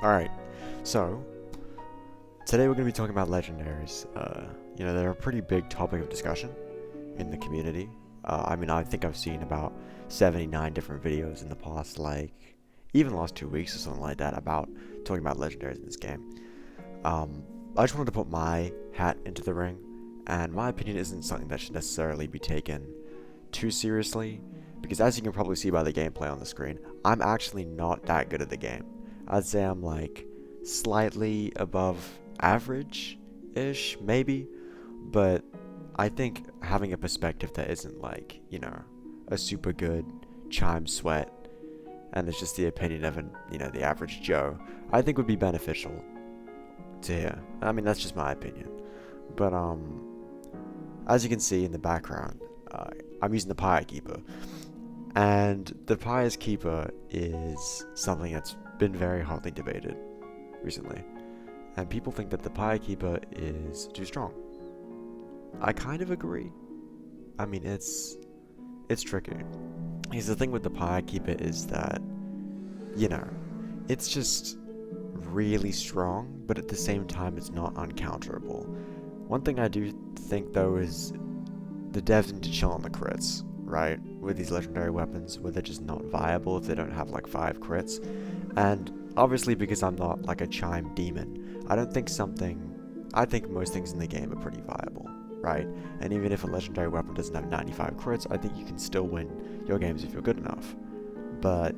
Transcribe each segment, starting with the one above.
Alright, so today we're going to be talking about legendaries. They're a pretty big topic of discussion in the community. I think I've seen about 79 different videos in the past, even the last 2 weeks or something like that, about talking about legendaries in this game. I just wanted to put my hat into the ring, and my opinion isn't something that should necessarily be taken too seriously, because as you can probably see by the gameplay on the screen, I'm actually not that good at the game. I'd say I'm slightly above average-ish, maybe, but I think having a perspective that isn't a super good chime sweat, and it's just the opinion of the average Joe, I think would be beneficial to hear. I mean, that's just my opinion. But, as you can see in the background, I'm using the Pyre Keeper. And the Pyre's Keeper is something that's been very hotly debated recently. And people think that the Pyre Keeper is too strong. I kind of agree. I mean, it's tricky. Because the thing with the Pyre Keeper is that, it's just really strong, but at the same time it's not uncounterable. One thing I do think though is the devs need to chill on the crits, right? With these legendary weapons, where they're just not viable if they don't have 5 crits. And obviously, because I'm not a chime demon, I think most things in the game are pretty viable, right? And even if a legendary weapon doesn't have 95 crits, I think you can still win your games if you're good enough. But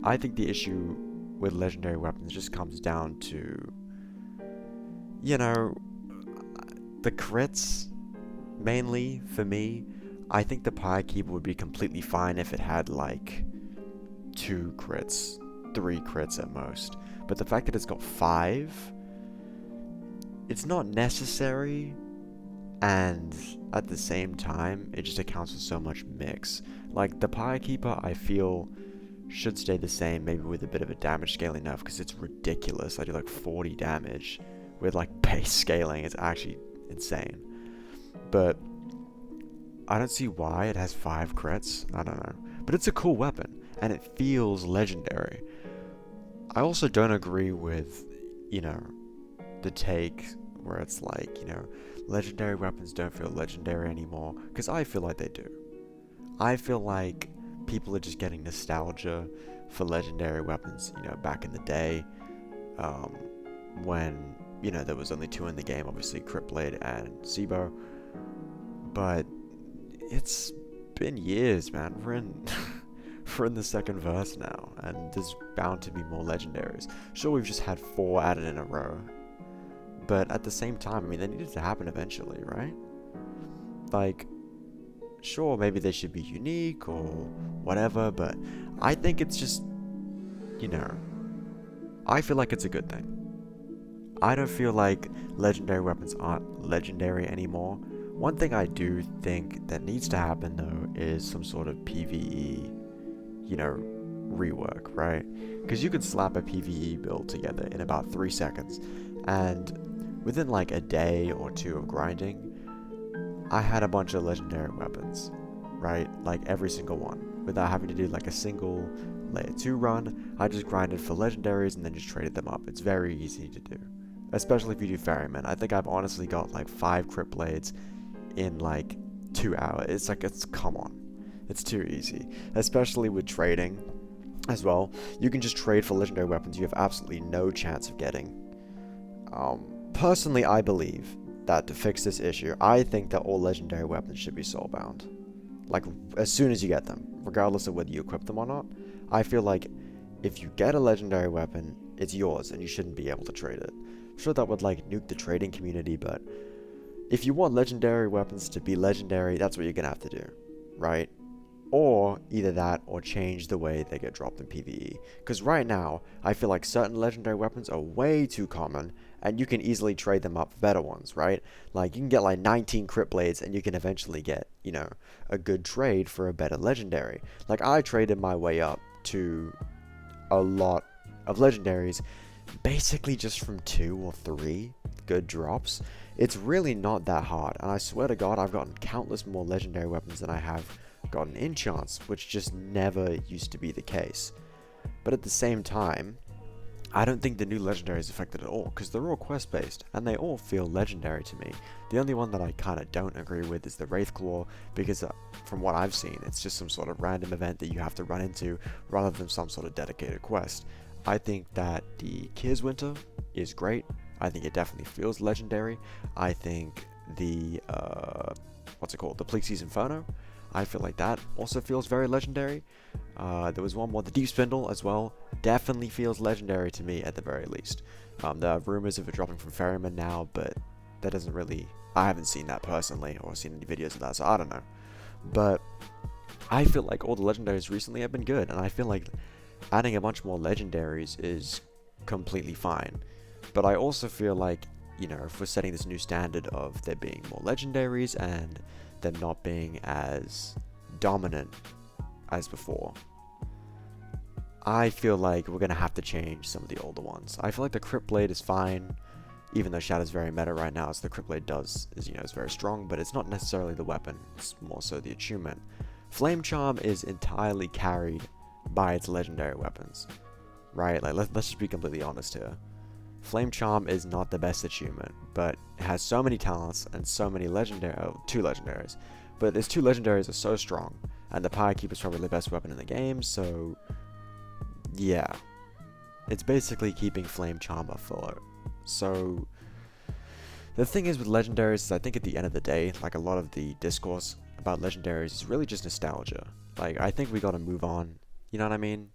I think the issue with legendary weapons just comes down to, the crits, mainly, for me. I think the Pyre Keeper would be completely fine if it had 2 crits, 3 crits at most. But the fact that it's got 5, it's not necessary, and at the same time, it just accounts for so much mix. The Pyre Keeper, I feel, should stay the same, maybe with a bit of a damage scaling nerf, because it's ridiculous. I do 40 damage with base scaling. It's actually insane. But I don't see why it has 5 crits. I don't know. But it's a cool weapon, and it feels legendary. I also don't agree with, the take where it's legendary weapons don't feel legendary anymore, because I feel like they do. I feel like people are just getting nostalgia for legendary weapons, back in the day, when, there was only 2 in the game, obviously Crit Blade and Sibo. But it's been years, man. We're in the second verse now, and there's bound to be more legendaries. Sure, we've just had 4 added in a row, but at the same time, I mean, they needed to happen eventually, right? Sure, maybe they should be unique or whatever, but I think it's just, I feel like it's a good thing. I don't feel like legendary weapons aren't legendary anymore. One thing I do think that needs to happen, though, is some sort of PvE, rework, right? Because you could slap a PvE build together in about 3 seconds, and within a day or 2 of grinding, I had a bunch of legendary weapons, right? Every single one, without having to do a single layer 2 run. I just grinded for legendaries and then just traded them up. It's very easy to do, especially if you do ferryman. I think I've honestly got 5 crit blades in 2 hours. Come on, it's too easy, especially with trading as well. You can just trade for legendary weapons you have absolutely no chance of getting. Personally, I believe that to fix this issue, I think that all legendary weapons should be soulbound, as soon as you get them, regardless of whether you equip them or not. I feel like if you get a legendary weapon, it's yours and you shouldn't be able to trade it. I'm sure that would nuke the trading community, but if you want legendary weapons to be legendary, that's what you're gonna have to do, right? Or either that, or change the way they get dropped in PvE. Because right now, I feel like certain legendary weapons are way too common, and you can easily trade them up for better ones, right? You can get 19 crit blades, and you can eventually get, a good trade for a better legendary. I traded my way up to a lot of legendaries, basically just from 2 or 3 good drops. It's really not that hard, and I swear to God, I've gotten countless more legendary weapons than I have gotten enchants, which just never used to be the case. But at the same time, I don't think the new legendaries affected at all, because they're all quest based, and they all feel legendary to me. The only one that I kind of don't agree with is the Wraith Claw, because from what I've seen, it's just some sort of random event that you have to run into, rather than some sort of dedicated quest. I think that the Kiers Winter is great. I think it definitely feels legendary. I think the, what's it called? The Plexie's Inferno. I feel like that also feels very legendary. There was one more, the Deep Spindle as well. Definitely feels legendary to me at the very least. There are rumors of it dropping from Ferryman now, but that doesn't really... I haven't seen that personally, or seen any videos of that, so I don't know. But I feel like all the legendaries recently have been good, and I feel like adding a bunch more legendaries is completely fine. But I also feel like, you know, if we're setting this new standard of there being more legendaries and them not being as dominant as before, I feel like we're going to have to change some of the older ones. I feel like the Crypt Blade is fine, even though Shadow's very meta right now, so the Crypt Blade is very strong, but it's not necessarily the weapon, it's more so the attunement. Flame Charm is entirely carried by its legendary weapons, right? Like, let's just be completely honest here. Flame Charm is not the best attunement, but it has so many talents and so many two legendaries. But its two legendaries are so strong, and the Pyrekeeper is probably the best weapon in the game, so yeah. It's basically keeping Flame Charm afloat. So the thing is with legendaries is I think at the end of the day, like a lot of the discourse about legendaries is really just nostalgia. Like, I think we gotta move on, you know what I mean?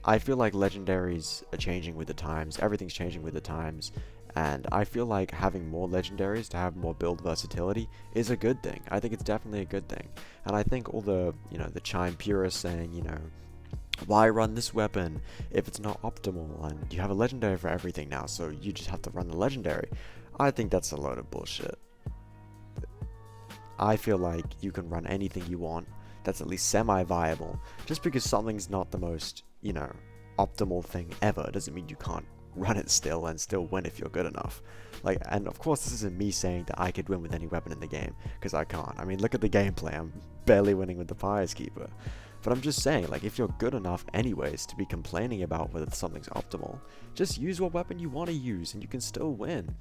I feel like legendaries are changing with the times, everything's changing with the times, and I feel like having more legendaries to have more build versatility is a good thing. I think it's definitely a good thing. And I think all the, the Chime purists saying, why run this weapon if it's not optimal, and you have a legendary for everything now, so you just have to run the legendary. I think that's a load of bullshit. I feel like you can run anything you want that's at least semi-viable. Just because something's not the most, optimal thing ever doesn't mean you can't run it still and still win if you're good enough. Like, and of course this isn't me saying that I could win with any weapon in the game, because I can't. I mean, look at the gameplay, I'm barely winning with the Pyrekeeper. But I'm just saying, like, if you're good enough anyways to be complaining about whether something's optimal, just use what weapon you want to use and you can still win.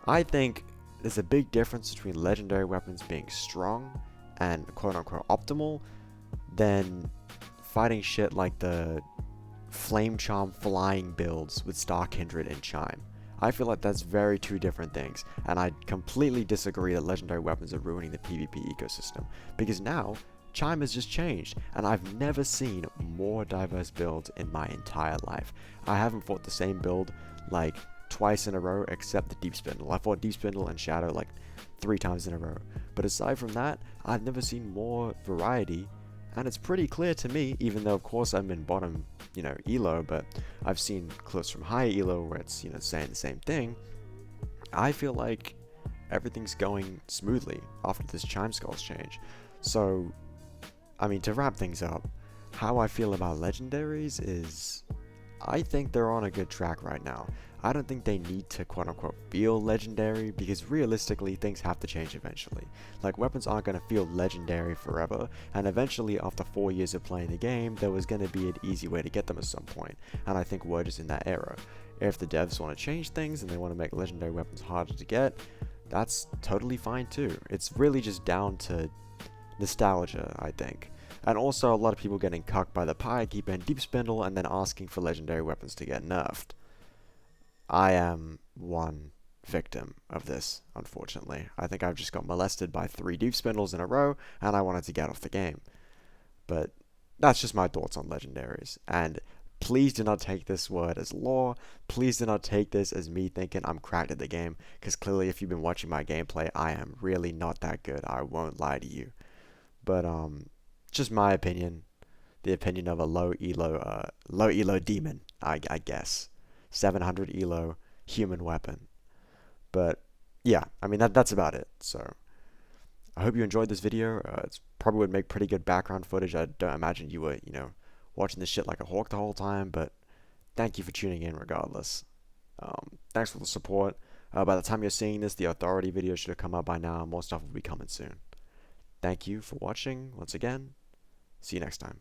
I think there's a big difference between legendary weapons being strong and quote-unquote optimal than fighting shit like the Flame Charm flying builds with Star Kindred and Chime. I feel like that's very two different things, and I completely disagree that legendary weapons are ruining the PvP ecosystem, because now Chime has just changed, and I've never seen more diverse builds in my entire life. I haven't fought the same build like twice in a row except the Deep Spindle. I fought Deep Spindle and Shadow like 3 times in a row. But aside from that, I've never seen more variety, and it's pretty clear to me, even though of course I'm in bottom, elo, but I've seen clips from high elo where it's, saying the same thing. I feel like everything's going smoothly after this Chime Skulls change. So, I mean, to wrap things up, how I feel about legendaries is, I think they're on a good track right now. I don't think they need to quote-unquote feel legendary, because realistically things have to change eventually. Like, weapons aren't going to feel legendary forever, and eventually after 4 years of playing the game, there was going to be an easy way to get them at some point, and I think we're just in that era. If the devs want to change things and they want to make legendary weapons harder to get, that's totally fine too. It's really just down to nostalgia, I think. And also a lot of people getting cucked by the Pyrekeeper and Deep Spindle and then asking for legendary weapons to get nerfed. I am one victim of this, unfortunately. I think I've just got molested by 3 Deep Spindles in a row, and I wanted to get off the game. But that's just my thoughts on legendaries. And please do not take this word as lore. Please do not take this as me thinking I'm cracked at the game, because clearly if you've been watching my gameplay, I am really not that good. I won't lie to you. But, just my opinion. The opinion of a low elo demon, I guess. 700 elo human weapon. But yeah, I mean that's about it. So I hope you enjoyed this video. It's probably would make pretty good background footage. I don't imagine you were, watching this shit like a hawk the whole time, but thank you for tuning in regardless. Thanks for the support. By the time you're seeing this, the authority video should have come out by now. More stuff will be coming soon. Thank you for watching once again. See you next time.